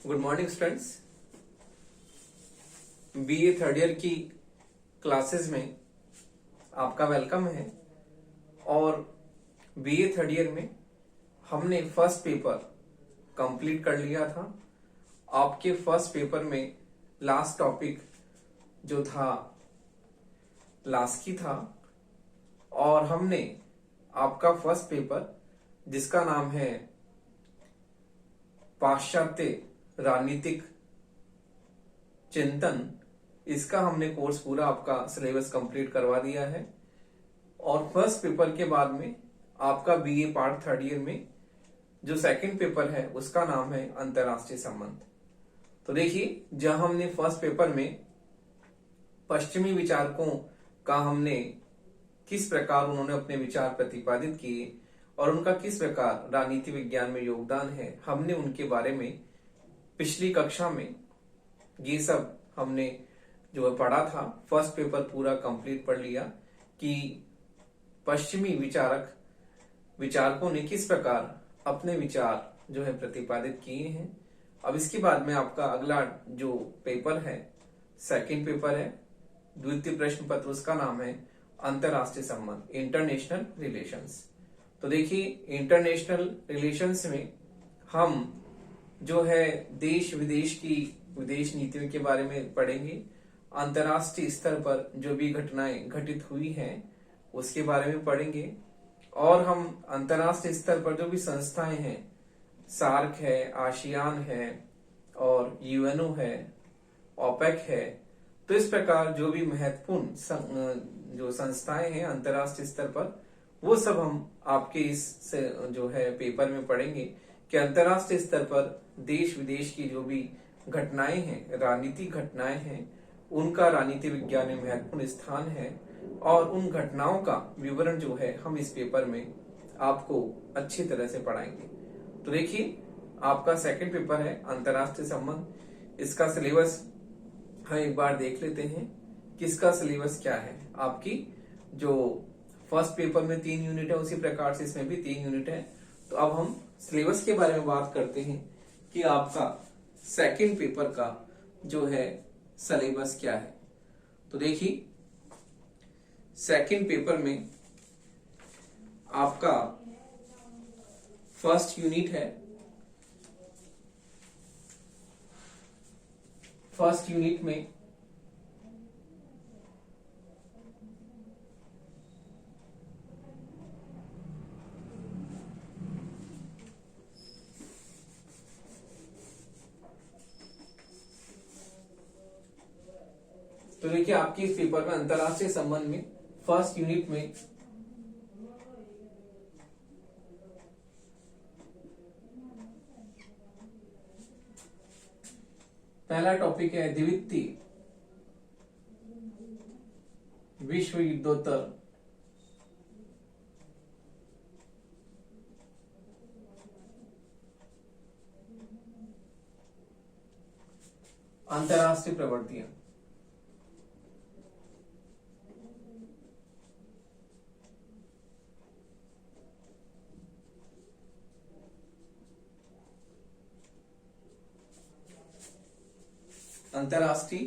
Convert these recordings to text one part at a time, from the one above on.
Good morning students. BA third year की classes में आपका वेलकम है। और बीए थर्ड ईयर में हमने फर्स्ट पेपर कंप्लीट कर लिया था। आपके फर्स्ट पेपर में लास्ट टॉपिक जो था लास्की था, और हमने आपका फर्स्ट पेपर जिसका नाम है पाश्चात्य राजनीतिक चिंतन, इसका हमने कोर्स पूरा आपका सिलेबस कंप्लीट करवा दिया है। और फर्स्ट पेपर के बाद में आपका बीए पार्ट थर्ड ईयर में जो सेकंड पेपर है उसका नाम है अंतरराष्ट्रीय संबंध। तो देखिए, जहां हमने फर्स्ट पेपर में पश्चिमी विचारकों का हमने किस प्रकार उन्होंने अपने विचार प्रतिपादित किए और उनका किस प्रकार राजनीति विज्ञान में योगदान है, हमने उनके बारे में पिछली कक्षा में ये सब हमने जो पढ़ा था। फर्स्ट पेपर पूरा कंप्लीट पढ़ लिया कि पश्चिमी विचारकों ने किस प्रकार अपने विचार जो है प्रतिपादित किए हैं। अब इसके बाद में आपका अगला जो पेपर है, सेकंड पेपर है, द्वितीय प्रश्न पत्र, उसका नाम है अंतरराष्ट्रीय संबंध, इंटरनेशनल रिलेशंस। तो देखिए, इंटरनेशनल रिलेशंस में हम जो है देश विदेश की विदेश नीतियों के बारे में पढ़ेंगे। अंतरराष्ट्रीय स्तर पर जो भी घटनाएं घटित हुई हैं उसके बारे में पढ़ेंगे। और हम अंतरराष्ट्रीय स्तर पर जो भी संस्थाएं हैं, सार्क है, आसियान है और यूएनओ है, ओपेक है, तो इस प्रकार जो भी महत्वपूर्ण जो संस्थाएं हैं अंतरराष्ट्रीय स्तर पर, वो सब हम आपके इस जो है पेपर में पढ़ेंगे कि अंतरराष्ट्रीय स्तर पर देश विदेश की जो भी घटनाएं हैं, राजनीतिक घटनाएं हैं, उनका राजनीति विज्ञान में महत्वपूर्ण स्थान है। और उन घटनाओं का विवरण जो है हम इस पेपर में आपको अच्छी तरह से पढ़ाएंगे। तो देखिए, आपका सेकंड पेपर है अंतरराष्ट्रीय संबंध। इसका सिलेबस हम एक बार देख लेते हैं किसका सिलेबस क्या है। आपकी जो फर्स्ट पेपर में 3 यूनिट है, उसी प्रकार से इसमें भी 3 यूनिट है। तो अब हम सिलेबस के बारे में बात करते हैं कि आपका सेकंड पेपर का जो है सिलेबस क्या है। तो देखिए, सेकंड पेपर में आपका फर्स्ट यूनिट है। फर्स्ट यूनिट में तो देखिए, आपकी इस पेपर में अंतरराष्ट्रीय संबंध में फर्स्ट यूनिट में पहला टॉपिक है द्वितीय विश्व युद्धोत्तर अंतरराष्ट्रीय प्रवृत्तियां। अंतरराष्ट्रीय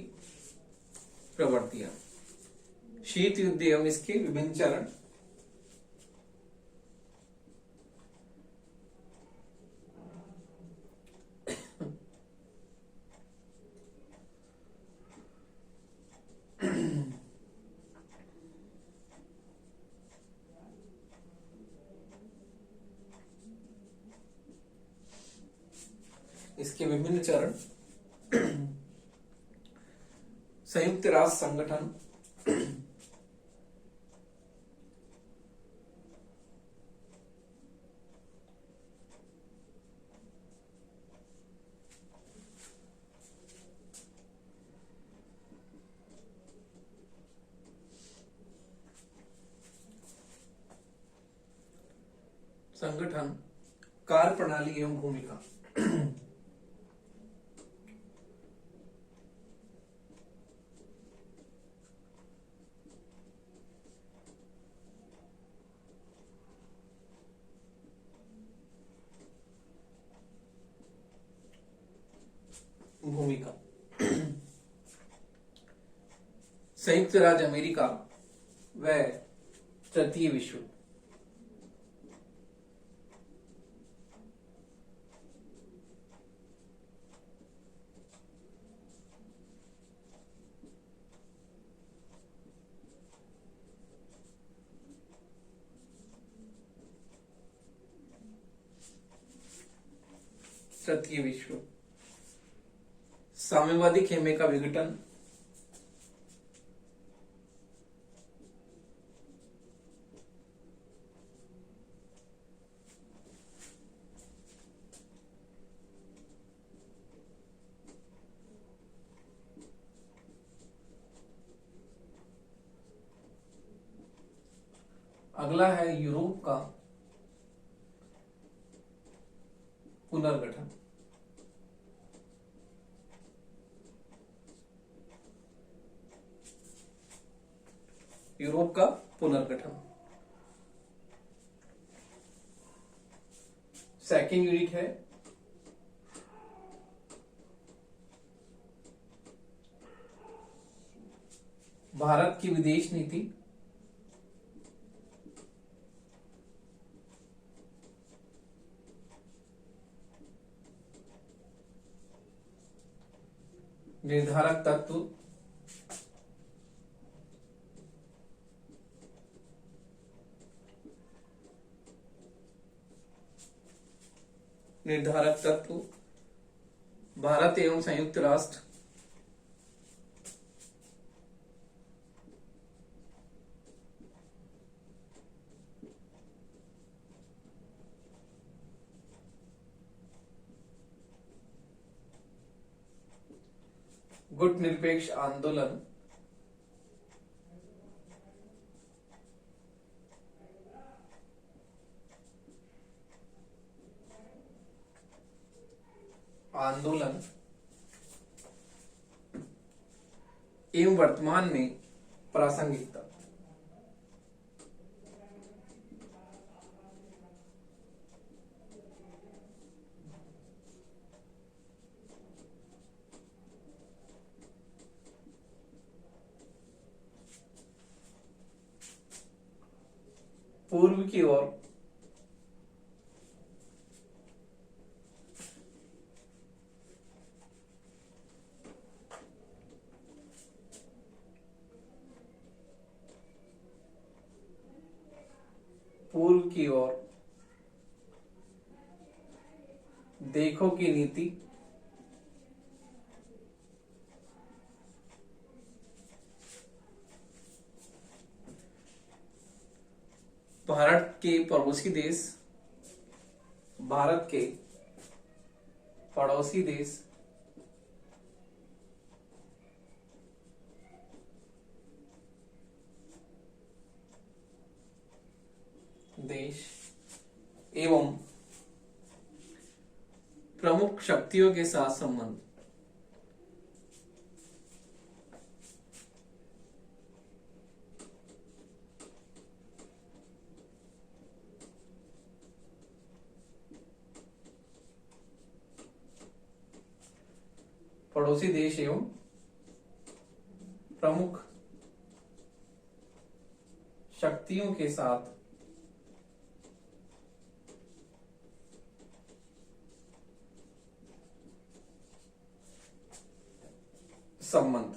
प्रवृत्तियां, शीत युद्ध एवं इसके विभिन्न चरण, इसके विभिन्न चरण, संयुक्त राष्ट्र संगठन, कार्य प्रणाली एवं भूमिका। भूमिका। संयुक्त राज्य अमेरिका व तृतीय विश्व युद्ध। तृतीय विश्व युद्ध। साम्यवादी खेमे का विघटन। अगला है यूरोप का पुनर्गठन। यूरोप का पुनर्गठन। सेकेंड यूनिट है भारत की विदेश नीति। निर्धारक तत्व। निर्धारक तत्व भारत एवं संयुक्त राष्ट्र। गुट निरपेक्ष आंदोलन। एवं वर्तमान में प्रासंगिकता। पूर्व की ओर देखो की नीति। भारत के पड़ोसी देश एवं प्रमुख शक्तियों के साथ संबंध। पड़ोसी देश एवं प्रमुख शक्तियों के साथ संबंध।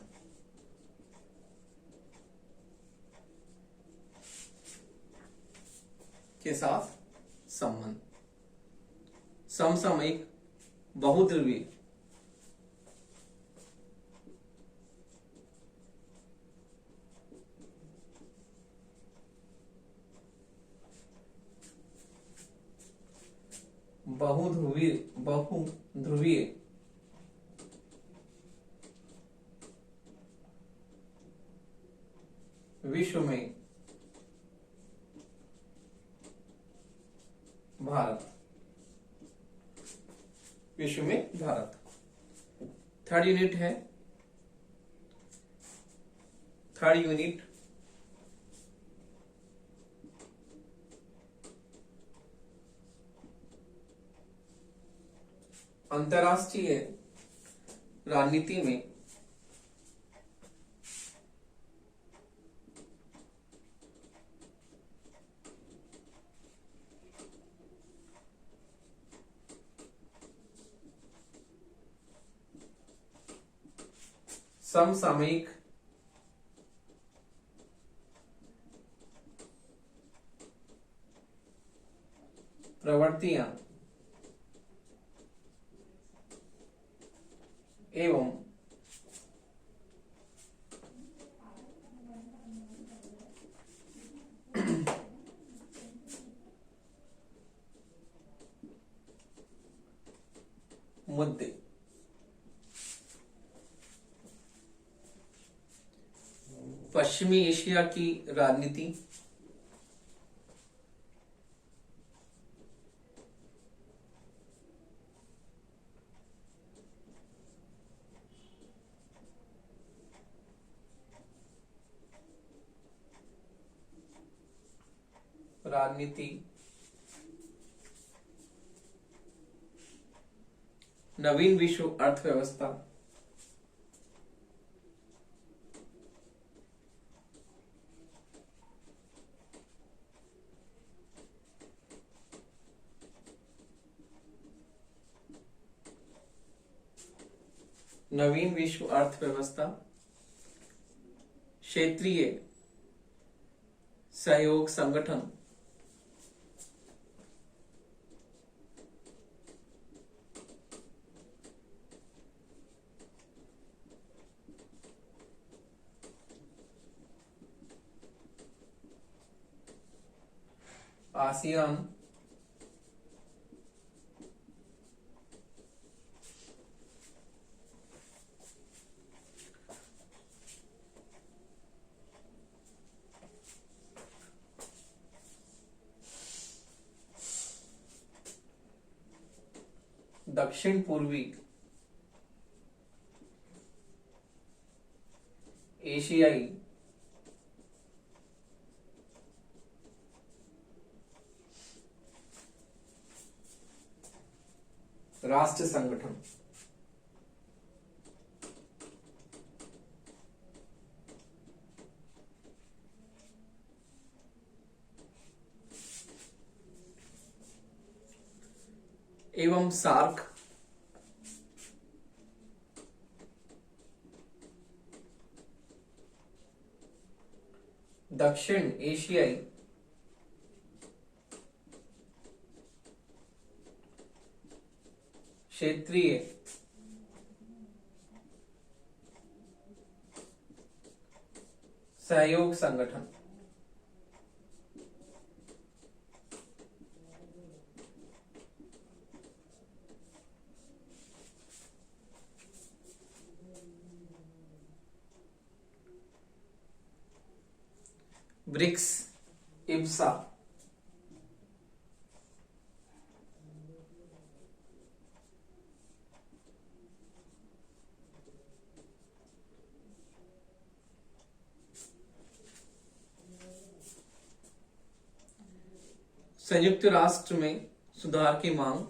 समसामयिक बहुध्रुवीय। बहुध्रुवीय विश्व में भारत। थर्ड यूनिट है अंतरराष्ट्रीय राजनीति में समसामयिक प्रवृत्तियां एवं मुद्दे पश्चिमी एशिया की राजनीति, नवीन विश्व अर्थव्यवस्था, नवीन विश्व अर्थव्यवस्था, क्षेत्रीय सहयोग संगठन, आसियान, दक्षिण पूर्वी एशियाई राष्ट्र संगठन, एवं सार्क, दक्षिण एशियाई क्षेत्रीय सहयोग संगठन, ब्रिक्स, इब्सा, संयुक्त राष्ट्र में सुधार की मांग,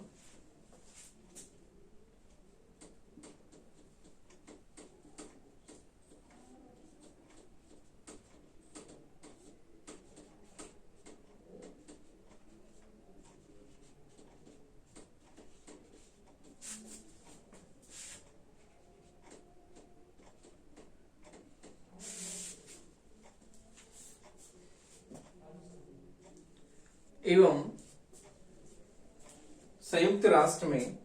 एवं संयुक्त राष्ट्र में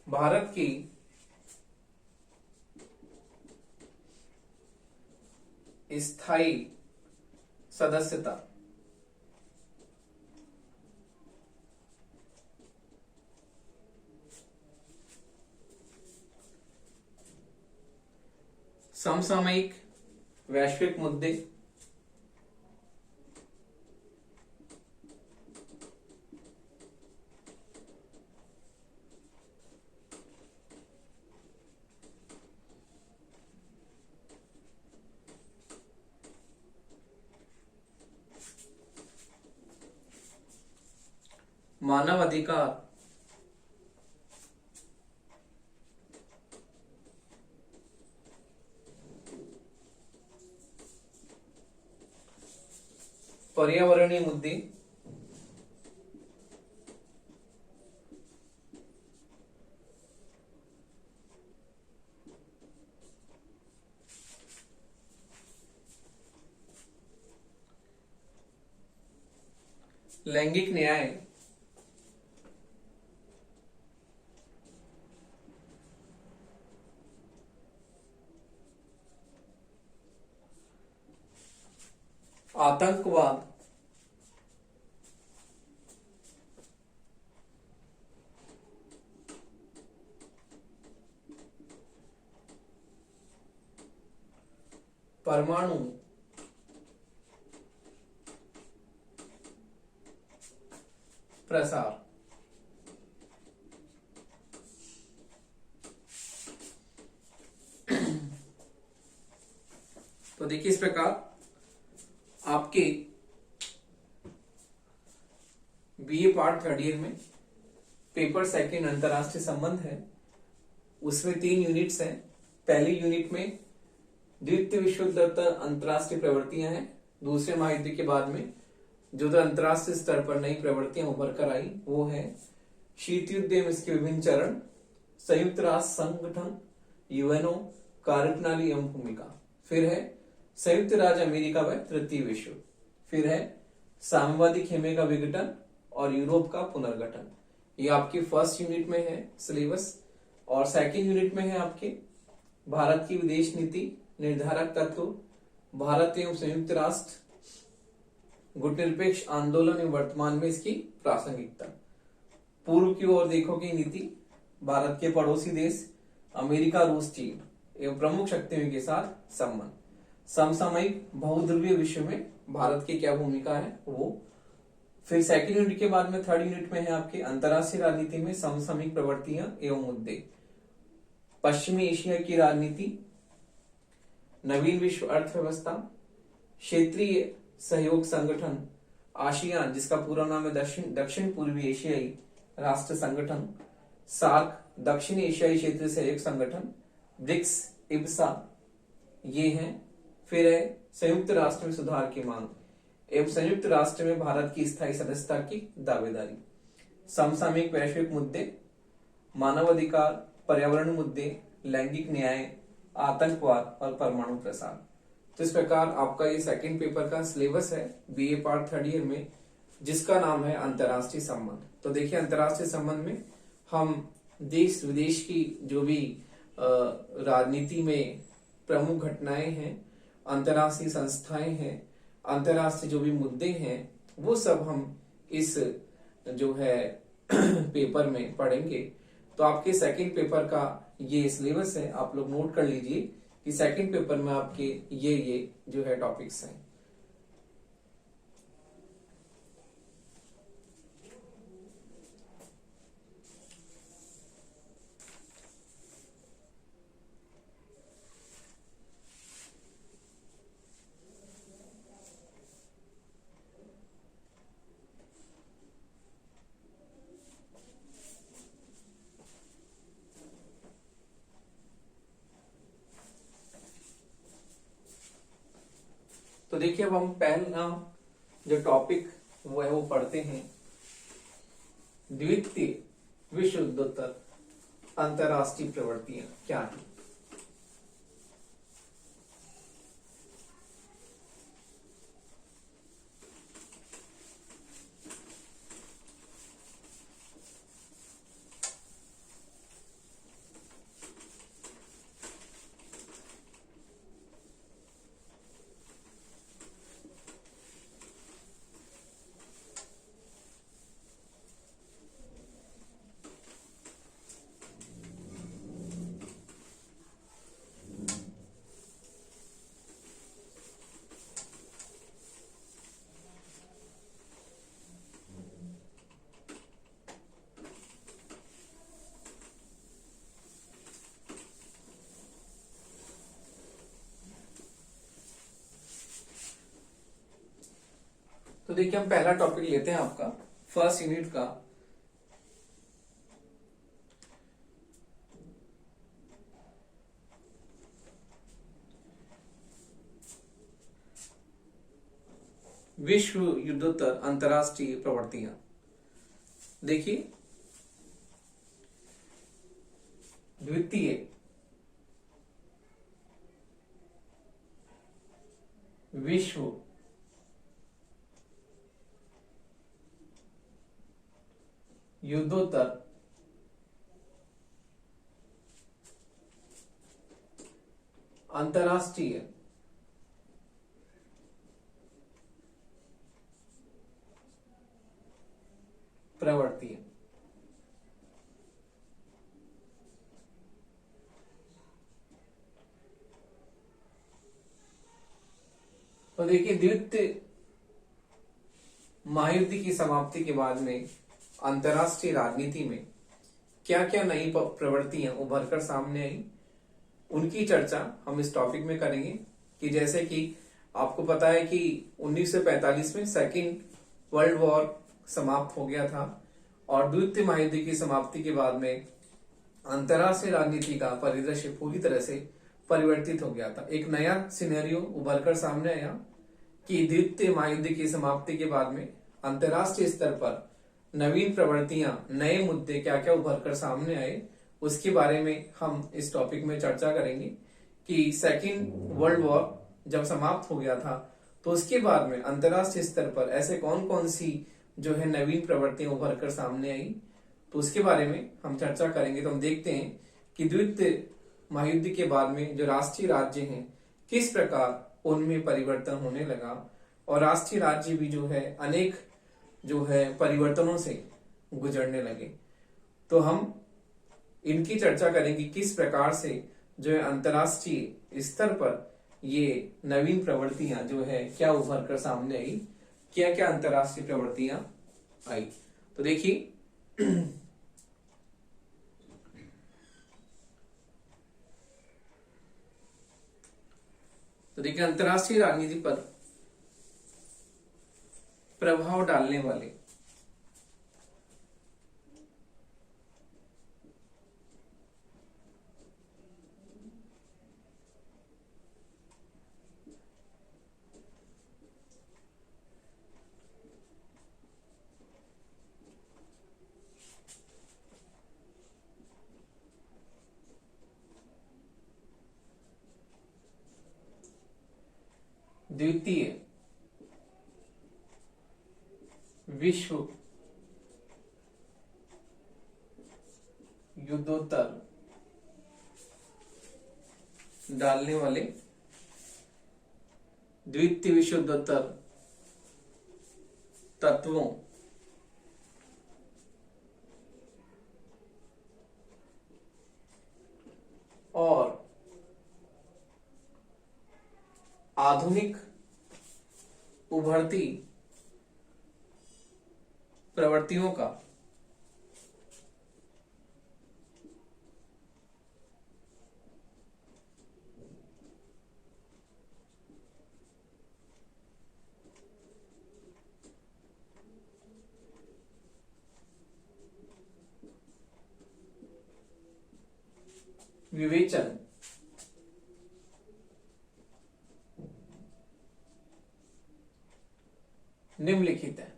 भारत की स्थायी सदस्यता, समसामयिक वैश्विक मुद्दे, मानव अधिकार पर्यावरणीय मुद्दे लैंगिक न्याय आतंकवाद परमाणु प्रसार। तो देखिए इस प्रकार आपके बीए पार्ट थर्ड ईयर में पेपर सेकंड अंतरराष्ट्रीय संबंध है, उसमें 3 यूनिट्स हैं। पहली यूनिट में द्वितीय विश्व युद्ध अंतरराष्ट्रीय प्रवृत्तियां हैं। दूसरे महायुद्ध के बाद में जो तो अंतरराष्ट्रीय स्तर पर नई प्रवृत्तियां उभर कर आई वो है शीत युद्ध एवं इसके विभिन्न चरण, संयुक्त राष्ट्र संगठन यूएनओ, कार्यप्रणाली एवं भूमिका। फिर है संयुक्त राज्य अमेरिका व तृतीय विश्व। फिर है साम्यवादी खेमे का विघटन और यूरोप का पुनर्गठन। ये आपकी फर्स्ट यूनिट में है सिलेबस। और सेकंड यूनिट में है आपके भारत की विदेश नीति, निर्धारक तत्व, भारत एवं संयुक्त राष्ट्र, गुटनिरपेक्ष आंदोलन एवं वर्तमान में इसकी प्रासंगिकता। पूर्व की ओर देखोगे नीति, भारत के पड़ोसी देश अमेरिका, रूस, चीन एवं प्रमुख शक्तियों के साथ संबंध। समसामयिक बहुध्रुवीय विश्व में भारत की क्या भूमिका है वो। फिर सेकंड यूनिट के बाद में थर्ड यूनिट में है आपके अंतरराष्ट्रीय राजनीति में समसामयिक प्रवृत्तियां एवं मुद्दे, पश्चिमी एशिया की राजनीति, नवीन विश्व अर्थव्यवस्था, क्षेत्रीय सहयोग संगठन आसियान जिसका पूरा नाम है दक्षिण पूर्वी एशियाई राष्ट्र संगठन, सार्क दक्षिण एशियाई क्षेत्रीय सहयोग संगठन, ब्रिक्स, इब्सा ये हैं। फिर है संयुक्त राष्ट्र में सुधार की मांग एवं संयुक्त राष्ट्र में भारत की स्थायी सदस्यता की दावेदारी, समसामयिक वैश्विक मुद्दे, मानवाधिकार, पर्यावरण मुद्दे, लैंगिक न्याय, आतंकवाद और परमाणु प्रसार। तो इस प्रकार आपका ये सेकंड पेपर का सिलेबस है बीए पार्ट थर्ड ईयर में, जिसका नाम है अंतरराष्ट्रीय संबंध। तो देखिए अंतरराष्ट्रीय संबंध में हम देश विदेश की जो भी राजनीति में प्रमुख घटनाएं हैं, अंतरराष्ट्रीय संस्थाएं हैं, अंतरराष्ट्रीय जो भी मुद्दे हैं वो सब हम इस जो है पेपर में पढ़ेंगे। तो आपके सेकंड पेपर का ये सिलेबस है, आप लोग नोट कर लीजिए कि सेकंड पेपर में आपके ये जो है टॉपिक्स हैं। तो देखिए अब हम पहला जो टॉपिक वो है वो पढ़ते हैं, द्वितीय विश्व युद्धोत्तर अंतरराष्ट्रीय प्रवृत्तियां क्या है। तो देखिए हम पहला टॉपिक लेते हैं आपका फर्स्ट यूनिट का, विश्व युद्धोत्तर अंतरराष्ट्रीय प्रवृत्तियां। देखिए, द्वितीय विश्व युद्धोत्तर अंतरराष्ट्रीय प्रवृत्ति। तो देखिए, द्वितीय महायुद्ध की समाप्ति के बाद में अंतरराष्ट्रीय राजनीति में क्या क्या नई प्रवृत्तियां उभर कर सामने आई, उनकी चर्चा हम इस टॉपिक में करेंगे। कि जैसे कि आपको पता है कि 1945 में सेकेंड वर्ल्ड वॉर समाप्त हो गया था और द्वितीय महायुद्ध की समाप्ति के बाद में अंतरराष्ट्रीय राजनीति का परिदृश्य पूरी तरह से परिवर्तित हो गया था। एक नया सिनेरियो उभर कर सामने आया कि द्वितीय महायुद्ध की समाप्ति के बाद में अंतरराष्ट्रीय स्तर पर नवीन प्रवृत्तियां, नए मुद्दे क्या क्या उभर कर सामने आए, उसके बारे में हम इस टॉपिक में चर्चा करेंगे। कि सेकेंड वर्ल्ड वॉर जब समाप्त हो गया था तो उसके बाद में अंतरराष्ट्रीय स्तर पर ऐसे कौन कौन सी जो है नवीन प्रवृत्तियां उभर कर सामने आई, तो उसके बारे में हम चर्चा करेंगे। तो हम देखते हैं कि द्वितीय महायुद्ध के बाद में जो राष्ट्रीय राज्य हैं किस प्रकार उनमें परिवर्तन होने लगा और राष्ट्रीय राज्य भी जो है अनेक जो है परिवर्तनों से गुजरने लगे। तो हम इनकी चर्चा करेंगे किस प्रकार से जो है अंतरराष्ट्रीय स्तर पर ये नवीन प्रवृत्तियां जो है क्या उभर कर सामने आई, क्या क्या अंतरराष्ट्रीय प्रवृत्तियां आई। तो देखिए, अंतरराष्ट्रीय राजनीति पर प्रभाव डालने वाले द्वितीय विश्व युद्धोत्तर डालने वाले द्वितीय विश्व युद्धोत्तर तत्वों और आधुनिक उभरती प्रवृत्तियों का विवेचन निम्नलिखित है।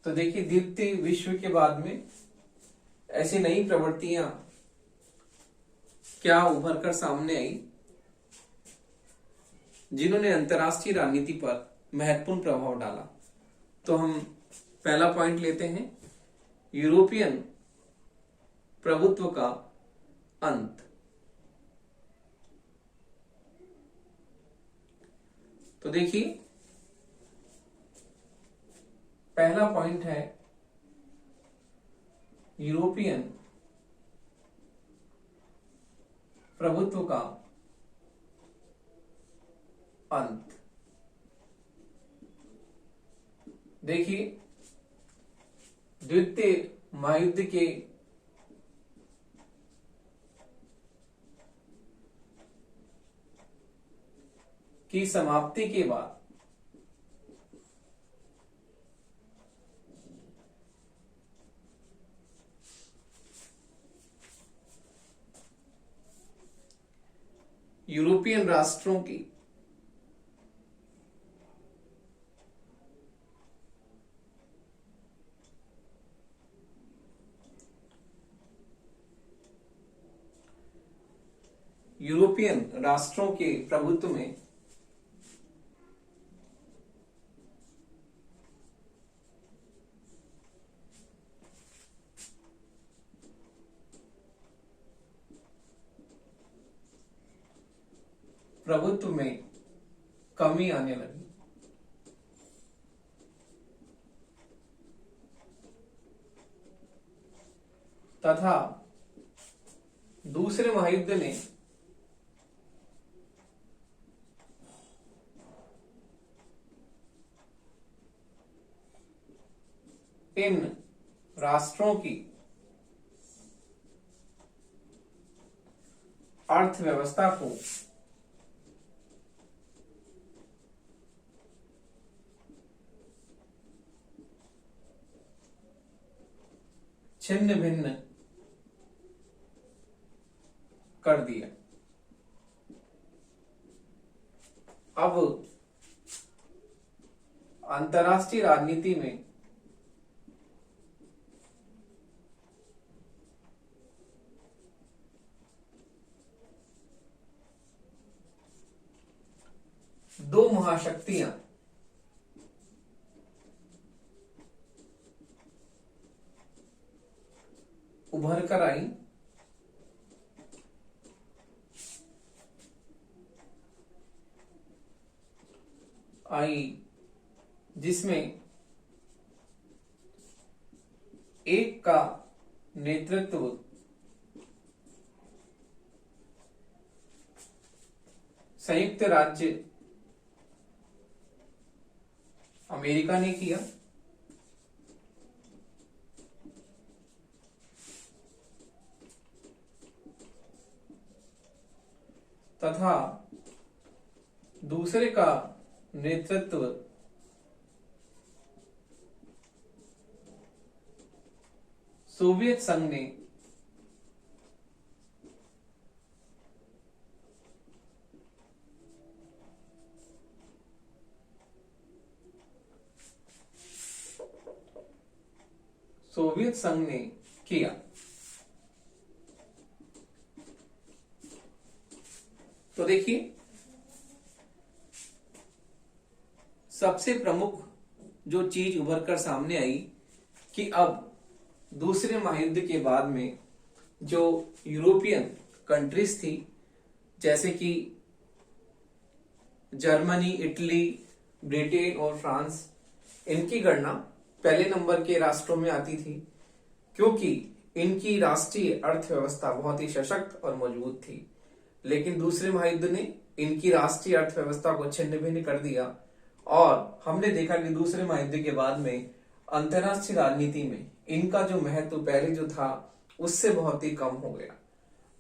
तो देखिए, द्वितीय विश्व के बाद में ऐसी नई प्रवृत्तियां क्या उभर कर सामने आई जिन्होंने अंतरराष्ट्रीय राजनीति पर महत्वपूर्ण प्रभाव डाला। तो हम पहला पॉइंट लेते हैं, यूरोपियन प्रभुत्व का अंत। तो देखिए, पहला पॉइंट है यूरोपियन प्रभुत्व का अंत। देखिए, द्वितीय महायुद्ध के की समाप्ति के बाद यूरोपियन राष्ट्रों की प्रभुत्व में कमी आने लगी। तथा दूसरे महायुद्ध ने इन राष्ट्रों की अर्थव्यवस्था को छिन्न भिन्न कर दिया। अब अंतर्राष्ट्रीय राजनीति में दो महाशक्तियां उभर कर आई जिसमें एक का नेतृत्व संयुक्त राज्य अमेरिका ने किया तथा दूसरे का नेतृत्व सोवियत संघ ने किया। तो देखिए सबसे प्रमुख जो चीज उभर कर सामने आई कि अब दूसरे महायुद्ध के बाद में जो यूरोपियन कंट्रीज थी जैसे कि जर्मनी, इटली, ब्रिटेन और फ्रांस, इनकी गणना पहले नंबर के राष्ट्रों में आती थी क्योंकि इनकी राष्ट्रीय अर्थव्यवस्था बहुत ही सशक्त और मजबूत थी। लेकिन दूसरे महायुद्ध ने इनकी राष्ट्रीय अर्थव्यवस्था को छिन्न भिन्न कर दिया और हमने देखा कि दूसरे महायुद्ध के बाद में अंतरराष्ट्रीय राजनीति में इनका जो महत्व पहले जो था उससे बहुत ही कम हो गया।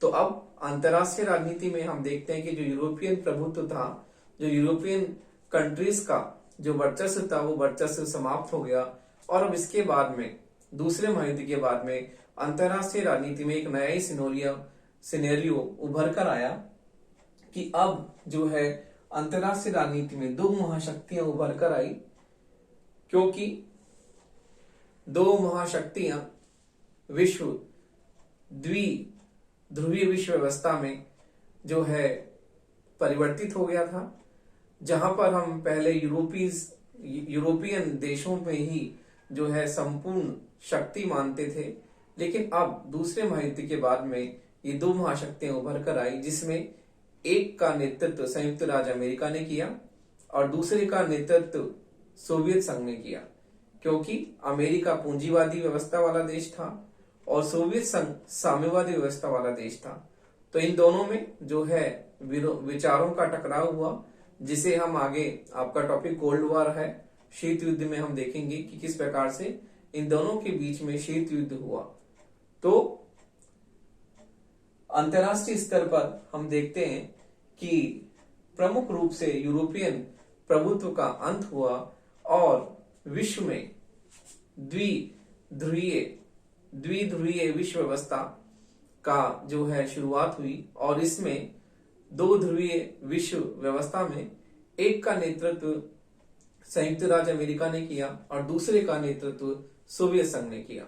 तो अब अंतरराष्ट्रीय राजनीति में हम देखते हैं कि जो यूरोपियन प्रभुत्व था, जो यूरोपियन कंट्रीज का जो वर्चस्व था वो वर्चस्व समाप्त हो गया और अब इसके बाद में दूसरे महायुद्ध के बाद में अंतरराष्ट्रीय राजनीति में एक नया ही सिनेरियो उभर कर आया कि अब जो है अंतरराष्ट्रीय राजनीति में दो महाशक्तियां उभर कर आई क्योंकि दो महाशक्तियां विश्व द्विध्रुवीय विश्व व्यवस्था में जो है परिवर्तित हो गया था। जहां पर हम पहले यूरोपियन देशों में ही जो है संपूर्ण शक्ति मानते थे, लेकिन अब दूसरे महायुद्ध के बाद में ये दो महाशक्तियां उभर कर आई जिसमें एक का नेतृत्व संयुक्त राज्य अमेरिका ने किया और दूसरे का नेतृत्व सोवियत संघ ने किया क्योंकि अमेरिका पूंजीवादी व्यवस्था वाला देश था और सोवियत संघ साम्यवादी व्यवस्था वाला देश था। तो इन दोनों में जो है विचारों का टकराव हुआ जिसे हम आगे, आपका टॉपिक कोल्ड वॉर है, शीत युद्ध में हम देखेंगे कि किस प्रकार से इन दोनों के बीच में शीत युद्ध हुआ। तो अंतरराष्ट्रीय स्तर पर हम देखते हैं कि प्रमुख रूप से यूरोपियन प्रभुत्व का अंत हुआ और विश्व में द्विध्रुवीय विश्व व्यवस्था का जो है शुरुआत हुई और इसमें दो ध्रुवीय विश्व व्यवस्था में एक का नेतृत्व संयुक्त राज्य अमेरिका ने किया और दूसरे का नेतृत्व सोवियत संघ ने किया।